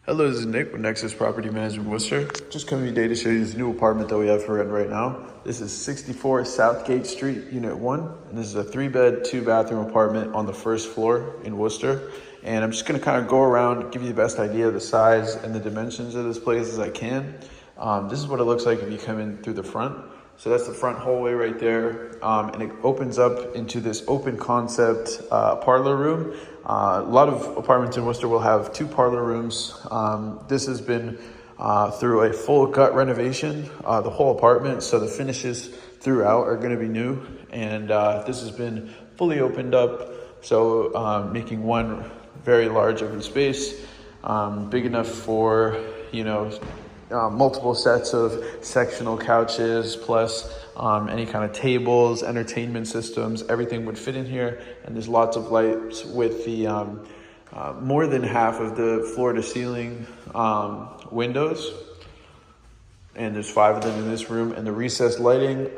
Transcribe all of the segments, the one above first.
Hello, this is Nick with Nexus Property Management Worcester. Just coming today to show you this new apartment that we have for rent right now. This is 64 Southgate Street, Unit 1. And this is a 3-bed, 2-bathroom apartment on the first floor in Worcester. And I'm just gonna kind of go around, give you the best idea of the size and the dimensions of this place as I can. This is what it looks like if you come in through the front. So that's the front hallway right there. And it opens up into this open concept parlor room. A lot of apartments in Worcester will have 2 parlor rooms. This has been through a full gut renovation, the whole apartment. So the finishes throughout are gonna be new. And this has been fully opened up. So making one very large open space, big enough for, multiple sets of sectional couches, plus any kind of tables, entertainment systems, everything would fit in here. And there's lots of lights with the more than half of the floor to ceiling windows. And there's 5 of them in this room. And the recessed lighting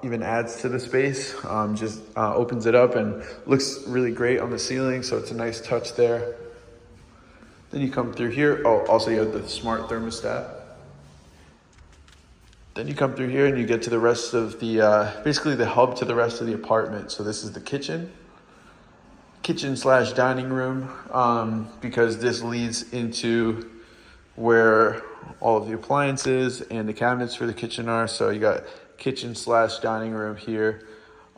even adds to the space, just opens it up and looks really great on the ceiling. So it's a nice touch there. Then you come through here. Oh, also you have the smart thermostat. Then you come through here and you get to the rest of the, basically the hub to the rest of the apartment. So this is the kitchen slash dining room, because this leads into where all of the appliances and the cabinets for the kitchen are. So you got kitchen slash dining room here.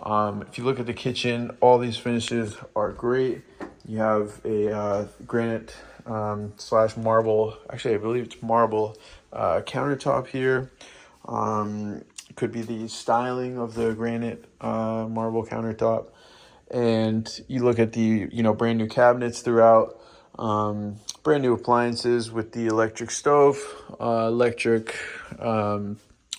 If you look at the kitchen, all these finishes are great. You have a granite slash marble, actually I believe it's marble countertop here. Could be the styling of the granite marble countertop. And you look at the brand new cabinets throughout, brand new appliances with the electric stove, electric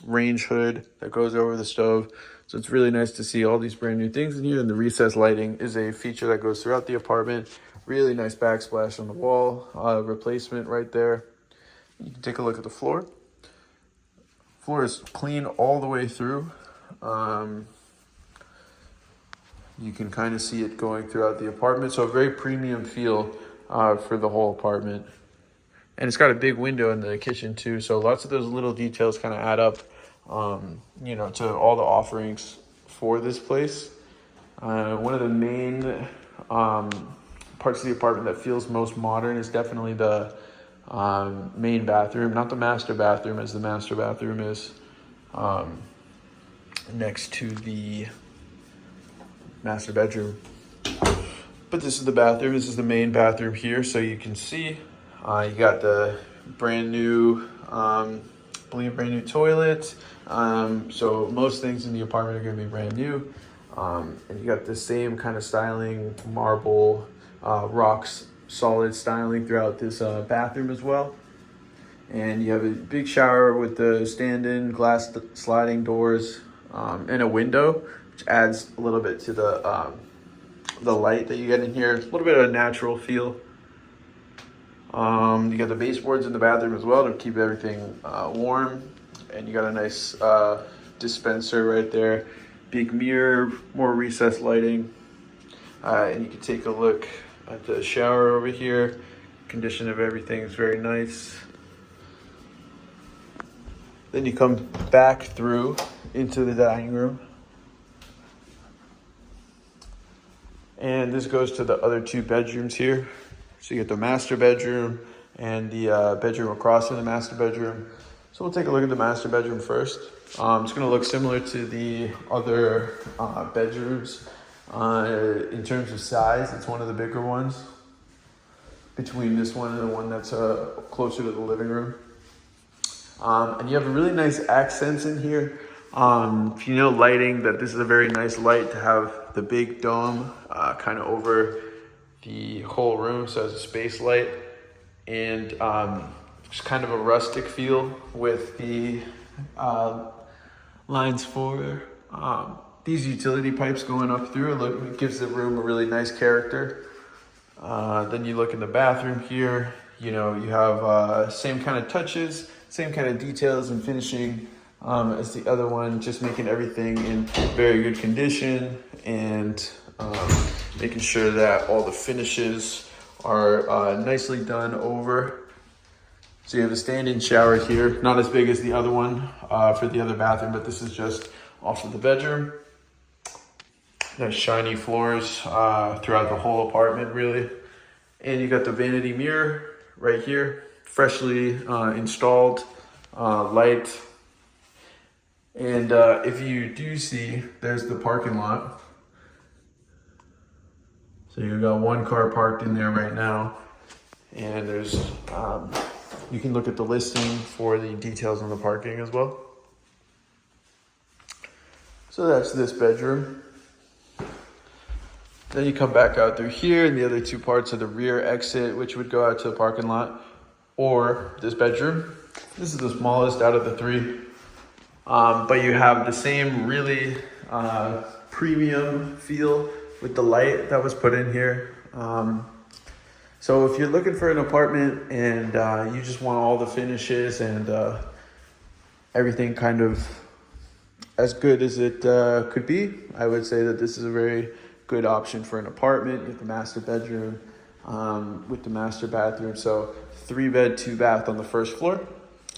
range hood that goes over the stove. So it's really nice to see all these brand new things in here. And the recessed lighting is a feature that goes throughout the apartment. Really nice backsplash on the wall, replacement right there. You can take a look at the floor. Floor is clean all the way through. You can kind of see it going throughout the apartment. So a very premium feel for the whole apartment. And it's got a big window in the kitchen too. So lots of those little details kind of add up, to all the offerings for this place. One of the main parts of the apartment that feels most modern is definitely the main bathroom, not the master bathroom, as the master bathroom is next to the master bedroom. But this is the bathroom. This is the main bathroom here. So you can see you got the brand new, brand new toilet. So most things in the apartment are going to be brand new. And you got the same kind of styling, marble, rocks, solid styling throughout this bathroom as well. And you have a big shower with the stand-in glass sliding doors, and a window, which adds a little bit to the light that you get in here. A little bit of a natural feel. You got the baseboards in the bathroom as well to keep everything warm. And you got a nice dispenser right there. Big mirror, more recessed lighting. And you can take a look at the shower over here. Condition of everything is very nice. Then you come back through into the dining room. And this goes to the other 2 bedrooms here. So you get the master bedroom and the bedroom across from the master bedroom. So we'll take a look at the master bedroom first. It's gonna look similar to the other bedrooms. In terms of size, it's one of the bigger ones between this one and the one that's closer to the living room. And you have really nice accents in here. If you know lighting, that this is a very nice light to have the big dome kind of over the whole room. So it's a space light, and just kind of a rustic feel with the lines for these utility pipes going up through. Look, it gives the room a really nice character. Then you look in the bathroom here, you have same kind of touches, same kind of details and finishing as the other one, just making everything in very good condition and making sure that all the finishes are nicely done over. So you have a stand-in shower here, not as big as the other one for the other bathroom, but this is just off of the bedroom. There's shiny floors throughout the whole apartment, really. And you got the vanity mirror right here, freshly installed light. And if you do see, there's the parking lot. So you've got one car parked in there right now. And there's, you can look at the listing for the details on the parking as well. So that's this bedroom. Then you come back out through here, and the other two parts are the rear exit, which would go out to the parking lot, or this bedroom. This is the smallest out of the three. But you have the same really premium feel with the light that was put in here. So if you're looking for an apartment and you just want all the finishes and everything kind of as good as it could be, I would say that this is a very good option for an apartment with the master bedroom, with the master bathroom. So 3-bed, 2-bath on the first floor.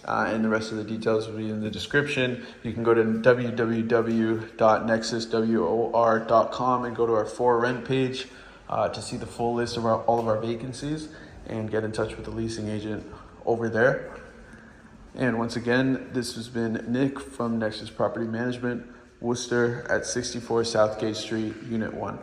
And the rest of the details will be in the description. You can go to www.nexuswor.com and go to our for rent page to see the full list of all of our vacancies and get in touch with the leasing agent over there. And once again, this has been Nick from Nexus Property Management, Worcester at 64 Southgate Street, Unit 1.